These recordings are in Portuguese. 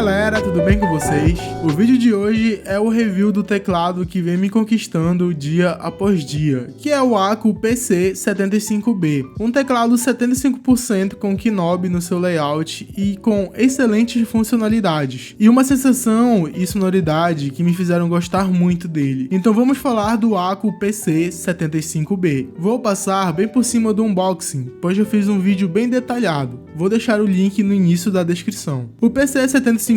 galera, tudo bem com vocês? O vídeo de hoje é o review do teclado que vem me conquistando dia após dia, que é o ACU PC75B, um teclado 75% com Knob no seu layout e com excelentes funcionalidades, e uma sensação e sonoridade que me fizeram gostar muito dele. Então vamos falar do ACU PC75B. Vou passar bem por cima do unboxing, pois eu fiz um vídeo bem detalhado. Vou deixar o link no início da descrição. O PC75B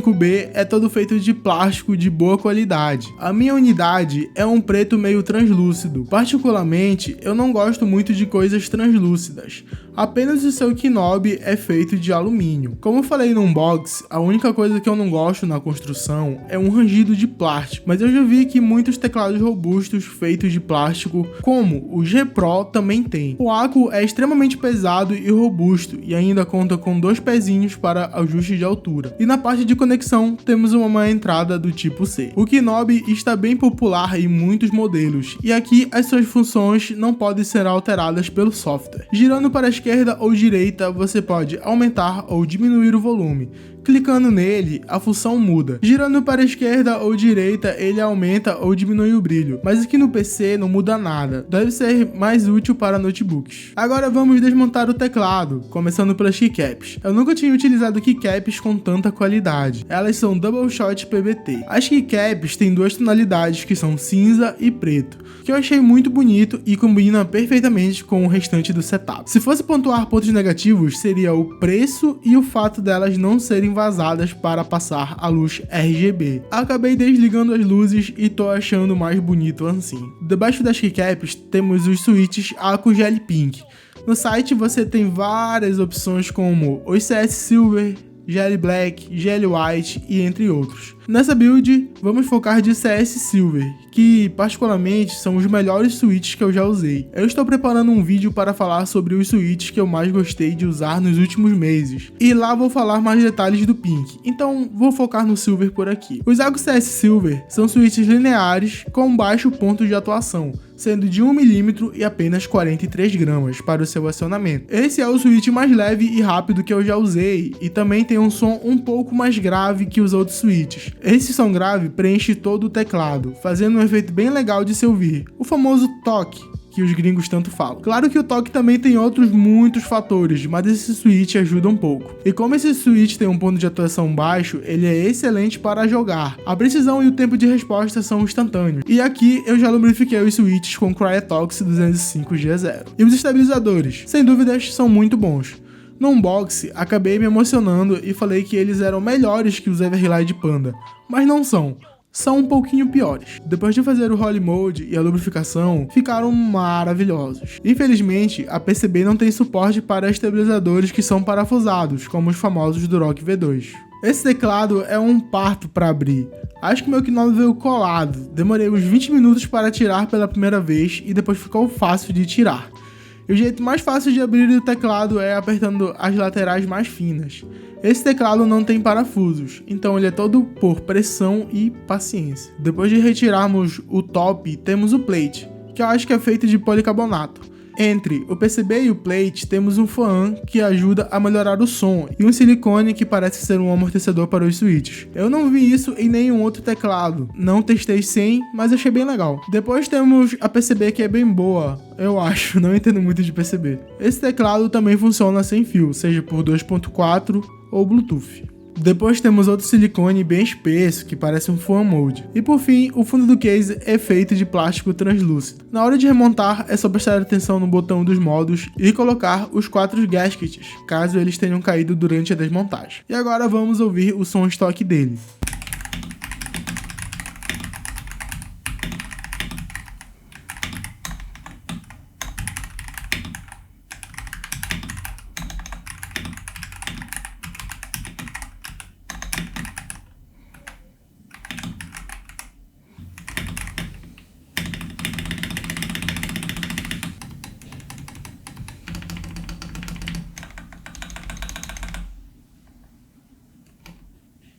é todo feito de plástico de boa qualidade. A minha unidade é um preto meio translúcido. Particularmente, eu não gosto muito de coisas translúcidas. Apenas o seu knob é feito de alumínio. Como eu falei no unboxing, a única coisa que eu não gosto na construção é um rangido de plástico, mas eu já vi que muitos teclados robustos feitos de plástico, como o G Pro, também tem. O ACU é extremamente pesado e robusto e ainda conta com dois pezinhos para ajuste de altura. E na parte de conexão temos uma entrada do tipo C. O knob está bem popular em muitos modelos e aqui as suas funções não podem ser alteradas pelo software. Girando para a esquerda ou direita, você pode aumentar ou diminuir o volume. Clicando nele, a função muda. Girando para a esquerda ou direita, ele aumenta ou diminui o brilho, mas aqui no PC não muda nada. Deve ser mais útil para notebooks. Agora vamos desmontar o teclado, começando pelas keycaps. Eu nunca tinha utilizado keycaps com tanta qualidade. Elas são Double Shot PBT. As keycaps têm duas tonalidades que são cinza e preto, que eu achei muito bonito e combina perfeitamente com o restante do setup. Se fosse pontuar pontos negativos, seria o preço e o fato delas não serem vazadas para passar a luz RGB. Acabei desligando as luzes e tô achando mais bonito assim. Debaixo das keycaps temos os switches ACU Gel Pink. No site você tem várias opções como os CS Silver, Gel Black, Gel White e entre outros. Nessa build, vamos focar de CS Silver, que particularmente são os melhores switches que eu já usei. Eu estou preparando um vídeo para falar sobre os switches que eu mais gostei de usar nos últimos meses, e lá vou falar mais detalhes do Pink, então vou focar no Silver por aqui. Os ACU CS Silver são switches lineares com baixo ponto de atuação, sendo de 1 mm e apenas 43 gramas para o seu acionamento. Esse é o switch mais leve e rápido que eu já usei, e também tem um som um pouco mais grave que os outros switches. Esse som grave preenche todo o teclado, fazendo um efeito bem legal de se ouvir, o famoso toque, que os gringos tanto falam. Claro que o toque também tem outros muitos fatores, mas esse switch ajuda um pouco. E como esse switch tem um ponto de atuação baixo, ele é excelente para jogar. A precisão e o tempo de resposta são instantâneos. E aqui eu já lubrifiquei os switches com Cryetox 205G0. E os estabilizadores, sem dúvidas, são muito bons. No unboxing, acabei me emocionando e falei que eles eram melhores que os Everglide Panda, mas não são. São um pouquinho piores. Depois de fazer o Holy Mode e a lubrificação, ficaram maravilhosos. Infelizmente, a PCB não tem suporte para estabilizadores que são parafusados, como os famosos Durock V2. Esse teclado é um parto para abrir. Acho que meu knob veio colado. Demorei uns 20 minutos para tirar pela primeira vez e depois ficou fácil de tirar. E o jeito mais fácil de abrir o teclado é apertando as laterais mais finas. Esse teclado não tem parafusos, então ele é todo por pressão e paciência. Depois de retirarmos o top, temos o plate, que eu acho que é feito de policarbonato. Entre o PCB e o plate temos um fan que ajuda a melhorar o som e um silicone que parece ser um amortecedor para os switches. Eu não vi isso em nenhum outro teclado, não testei sem, mas achei bem legal. Depois temos a PCB que é bem boa, eu acho, não entendo muito de PCB. Esse teclado também funciona sem fio, seja por 2.4 ou Bluetooth. Depois temos outro silicone bem espesso, que parece um foam mode. E por fim, o fundo do case é feito de plástico translúcido. Na hora de remontar, é só prestar atenção no botão dos modos e colocar os 4 gaskets, caso eles tenham caído durante a desmontagem. E agora vamos ouvir o som estoque dele.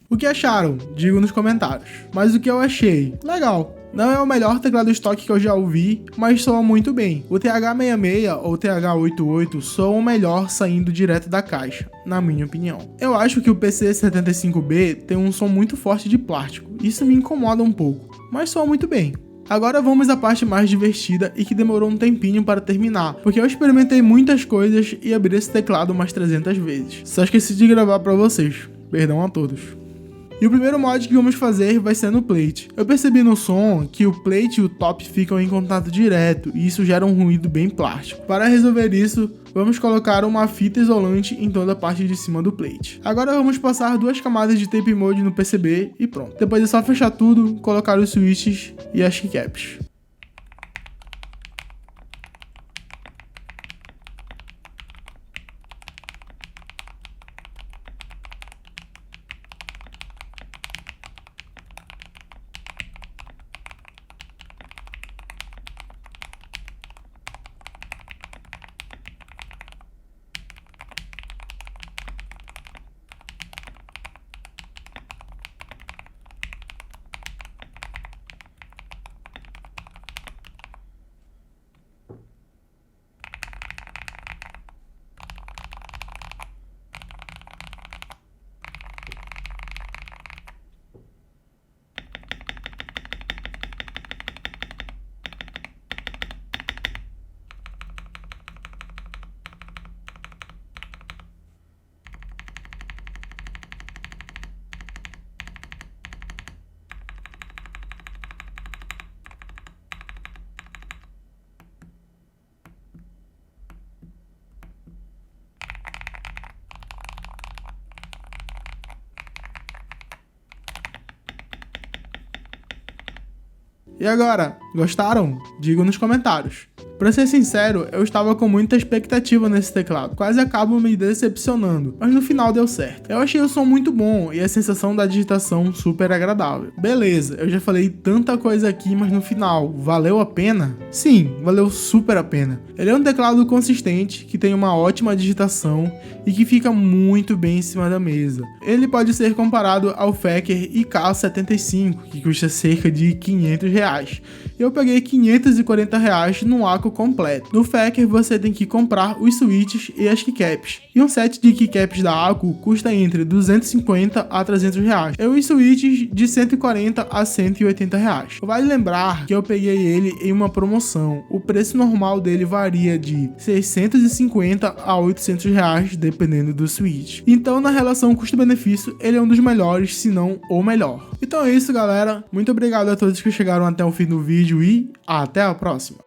O que acharam? Digam nos comentários. Mas o que eu achei? Legal. Não é o melhor teclado estoque que eu já ouvi, mas soa muito bem. O TH66 ou TH88 soam melhor saindo direto da caixa, na minha opinião. Eu acho que o PC75B tem um som muito forte de plástico, isso me incomoda um pouco, mas soa muito bem. Agora vamos à parte mais divertida e que demorou um tempinho para terminar, porque eu experimentei muitas coisas e abri esse teclado umas 300 vezes. Só esqueci de gravar para vocês, perdão a todos. E o primeiro mod que vamos fazer vai ser no plate. Eu percebi no som que o plate e o top ficam em contato direto e isso gera um ruído bem plástico. Para resolver isso, vamos colocar uma fita isolante em toda a parte de cima do plate. Agora vamos passar 2 camadas de tape mode no PCB e pronto. Depois é só fechar tudo, colocar os switches e as keycaps. E agora, gostaram? Digam nos comentários. Pra ser sincero, eu estava com muita expectativa nesse teclado, quase acabo me decepcionando, mas no final deu certo. Eu achei o som muito bom e a sensação da digitação super agradável. Beleza, eu já falei tanta coisa aqui, mas no final, valeu a pena? Sim, valeu super a pena. Ele é um teclado consistente, que tem uma ótima digitação e que fica muito bem em cima da mesa. Ele pode ser comparado ao Fecker IK75, que custa cerca de R$500. Eu paguei R$540 no Aku completo. No Fecker você tem que comprar os switches e as keycaps. E um set de keycaps da Aku custa entre R$250 a R$300. E os switches de R$140 a R$180. Vale lembrar que eu peguei ele em uma promoção. O preço normal dele varia de R$650 a R$800 dependendo do switch. Então na relação custo-benefício ele é um dos melhores, se não o melhor. Então é isso galera, muito obrigado a todos que chegaram até o fim do vídeo e até a próxima.